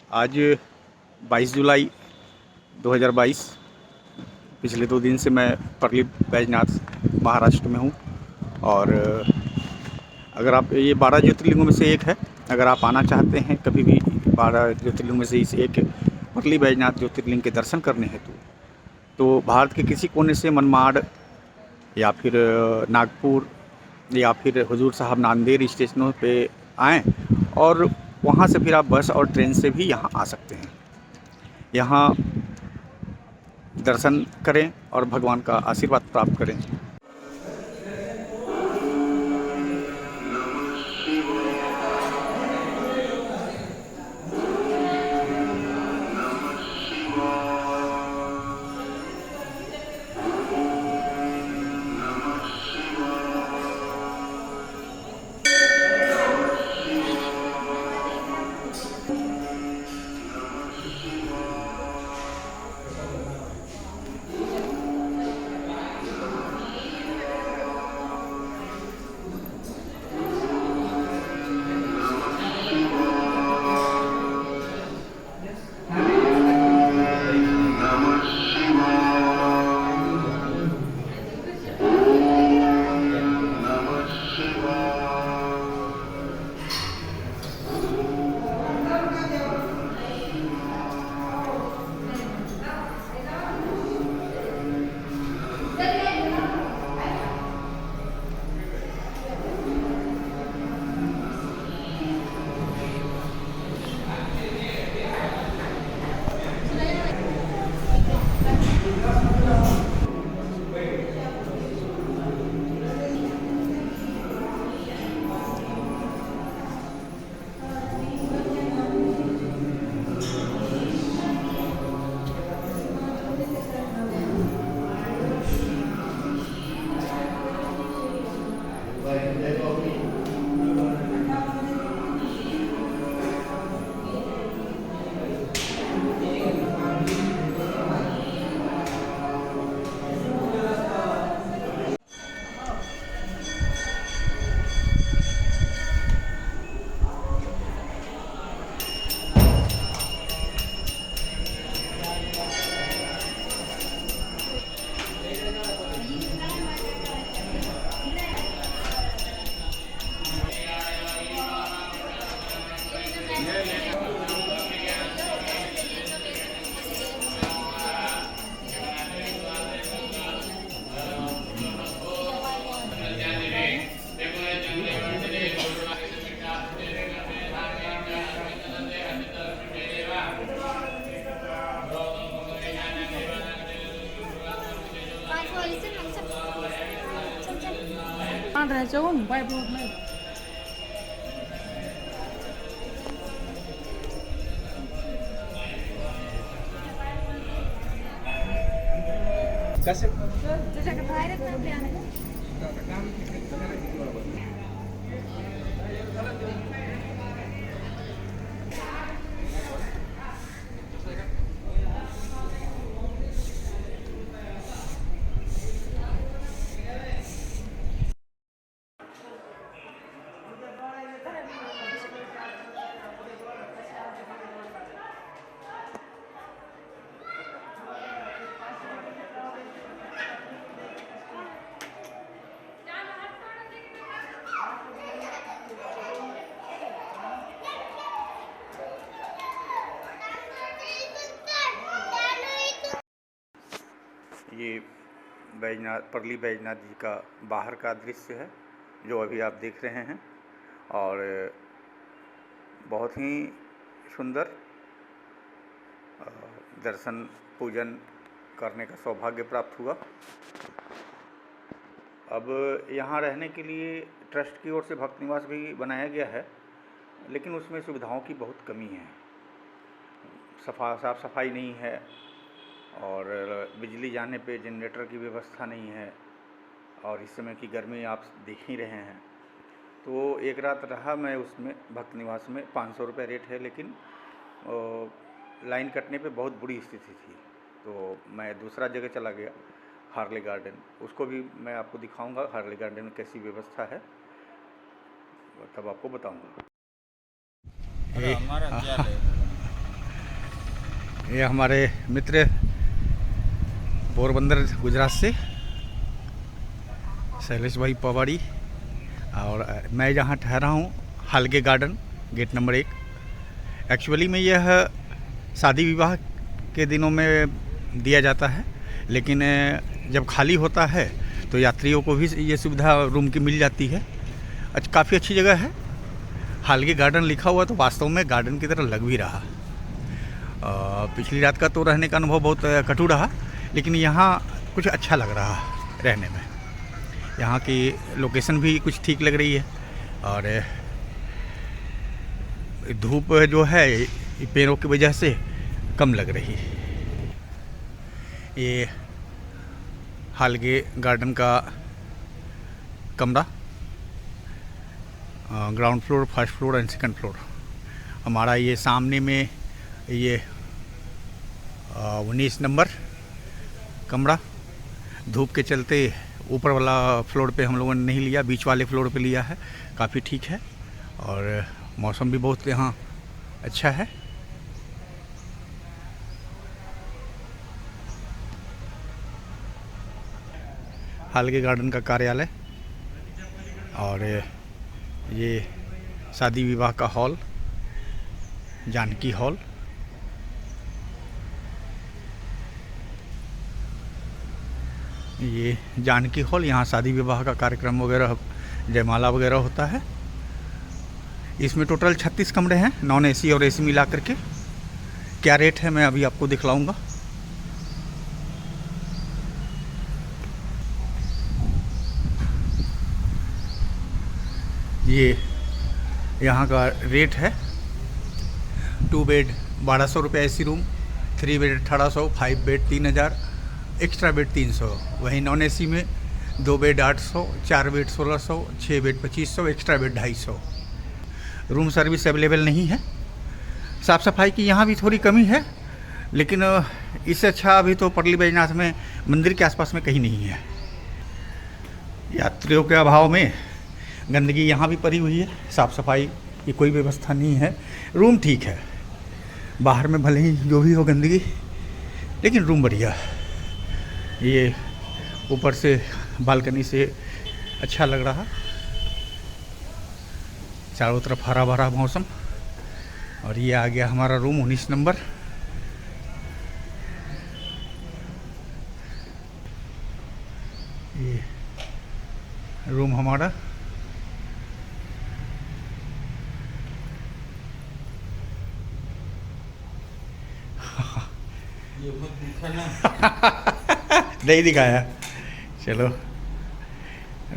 आज 22 जुलाई 2022। पिछले 2 दिन से मैं परली बैजनाथ महाराष्ट्र में हूँ। और अगर आप ये 12 ज्योतिर्लिंगों में से एक है। अगर आप आना चाहते हैं कभी भी 12 ज्योतिर्लिंगों में से इस एक परली बैजनाथ ज्योतिर्लिंग के दर्शन करने हेतु, तो भारत के किसी कोने से मनमाड़ या फिर नागपुर या फिर हुजूर साहब नांदेड़ स्टेशनों पे आएँ और वहाँ से फिर आप बस और ट्रेन से भी यहाँ आ सकते हैं। यहाँ दर्शन करें और भगवान का आशीर्वाद प्राप्त करें। Ada jauh, baik belum. Kasih. ये बैजनाथ परली बैजनाथ जी का बाहर का दृश्य है जो अभी आप देख रहे हैं। और बहुत ही सुंदर दर्शन पूजन करने का सौभाग्य प्राप्त हुआ। अब यहाँ रहने के लिए ट्रस्ट की ओर से भक्त निवास भी बनाया गया है, लेकिन उसमें सुविधाओं की बहुत कमी है। साफ सफाई नहीं है और बिजली जाने पे जनरेटर की व्यवस्था नहीं है। और इस समय की गर्मी आप देख ही रहे हैं। तो एक रात रहा मैं उसमें भक्त निवास में। 500 रुपये रेट है, लेकिन लाइन कटने पे बहुत बुरी स्थिति थी। तो मैं दूसरा जगह चला गया, हार्ले गार्डन। उसको भी मैं आपको दिखाऊंगा हार्ले गार्डन में कैसी व्यवस्था है, तब आपको बताऊंगा। हमारा क्या है? ये हमारे मित्र पोरबंदर गुजरात से शैलेश भाई पवाड़ी, और मैं जहाँ ठहरा हूँ हालगे गार्डन, गेट नंबर 1। एक्चुअली में यह शादी विवाह के दिनों में दिया जाता है, लेकिन जब खाली होता है तो यात्रियों को भी ये सुविधा रूम की मिल जाती है। काफ़ी अच्छी जगह है। हालगे गार्डन लिखा हुआ तो वास्तव में गार्डन की तरह लग भी रहा। पिछली रात का तो रहने का अनुभव बहुत कटु रहा, लेकिन यहाँ कुछ अच्छा लग रहा रहने में। यहाँ की लोकेशन भी कुछ ठीक लग रही है, और धूप जो है पेड़ों की वजह से कम लग रही है। ये हालगे गार्डन का कमरा, ground floor, first floor and second floor. हमारा ये सामने में ये 19 नंबर कमरा। धूप के चलते ऊपर वाला फ्लोर पे हम लोगों ने नहीं लिया, बीच वाले फ्लोर पे लिया है। काफ़ी ठीक है, और मौसम भी बहुत यहाँ अच्छा है। हालगे गार्डन का कार्यालय, और ये शादी विवाह का हॉल, जानकी हॉल। ये जानकी हॉल, यहाँ शादी विवाह का कार्यक्रम वगैरह, जयमाला वगैरह होता है। इसमें टोटल 36 कमरे हैं, नॉन एसी और एसी मिला करके। क्या रेट है मैं अभी आपको दिखलाऊंगा। ये यहाँ का रेट है। 2 बेड 1200 रुपये AC room, 3 bed 1800, 5 bed 3000, extra bed 300। वहीं नॉन एसी में 2 bed 800, 4 bed 1600, 6 bed 2500, extra bed 250। Room service available नहीं है। साफ़ सफाई की यहाँ भी थोड़ी कमी है, लेकिन इससे अच्छा अभी तो परली बैजनाथ में मंदिर के आसपास में कहीं नहीं है। यात्रियों के अभाव में गंदगी यहाँ भी पड़ी हुई है। साफ़ सफाई की कोई व्यवस्था नहीं है। रूम ठीक है, बाहर में भले ही जो भी हो गंदगी, लेकिन रूम बढ़िया। ये ऊपर से बालकनी से अच्छा लग रहा, चारों तरफ हरा भरा मौसम। और ये आ गया हमारा रूम 19 नंबर। ये रूम हमारा। नहीं दिखाया, चलो।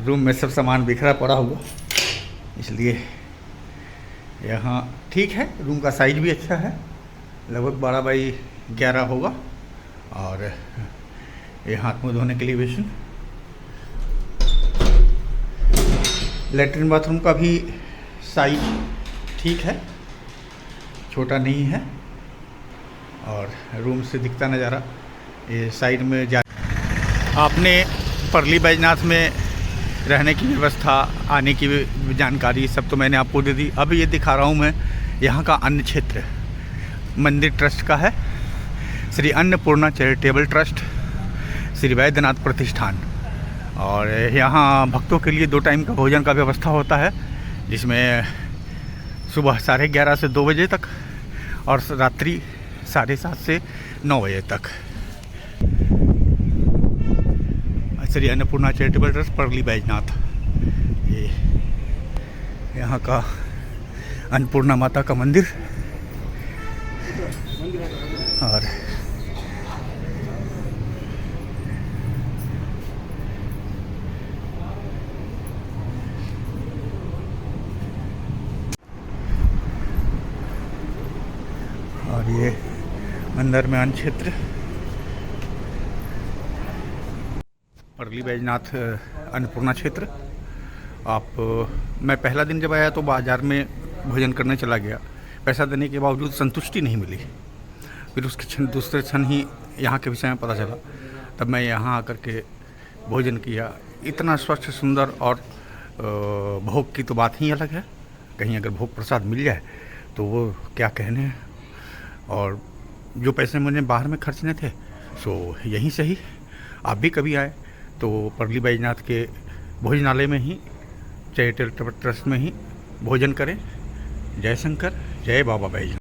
रूम में सब सामान बिखरा पड़ा हुआ, इसलिए यहाँ ठीक है। रूम का साइज भी अच्छा है, लगभग 12 बाई 11 होगा। और ये हाथ मुँह धोने के लिए बेसिन। लेटरिन बाथरूम का भी साइज ठीक है, छोटा नहीं है। और रूम से दिखता नज़ारा ये साइड में जा। आपने परली बैजनाथ में रहने की व्यवस्था, आने की जानकारी सब तो मैंने आपको दे दी। अब ये दिखा रहा हूँ मैं यहाँ का अन्य क्षेत्र। मंदिर ट्रस्ट का है, श्री अन्नपूर्णा चैरिटेबल ट्रस्ट, श्री वैद्यनाथ प्रतिष्ठान। और यहाँ भक्तों के लिए 2 टाइम का भोजन का व्यवस्था होता है, जिसमें सुबह 11:30 से 2 बजे तक, और रात्रि 7:30 से 9 बजे तक। श्री अन्नपूर्णा चैरिटेबल ट्रस्ट, परली बैजनाथ। ये यहाँ का अन्नपूर्णा माता का मंदिर। और ये अंदर में अन्य क्षेत्र, परली बैजनाथ अन्नपूर्णा क्षेत्र। मैं पहला दिन जब आया तो बाज़ार में भोजन करने चला गया। पैसा देने के बावजूद संतुष्टि नहीं मिली। फिर उसके दूसरे क्षण ही यहाँ के विषय में पता चला। तब मैं यहाँ आकर के भोजन किया। इतना स्वच्छ, सुंदर, और भोग की तो बात ही अलग है। कहीं अगर भोग प्रसाद मिल जाए तो वो क्या कहने हैं। और जो पैसे मुझे बाहर में खर्चने थे सो यहीं से ही आप भी कभी आए तो परली बैजनाथ के भोजनालय में ही चैरिटेबल ट्रस्ट में ही भोजन करें। जय शंकर, जय बाबा बैजनाथ।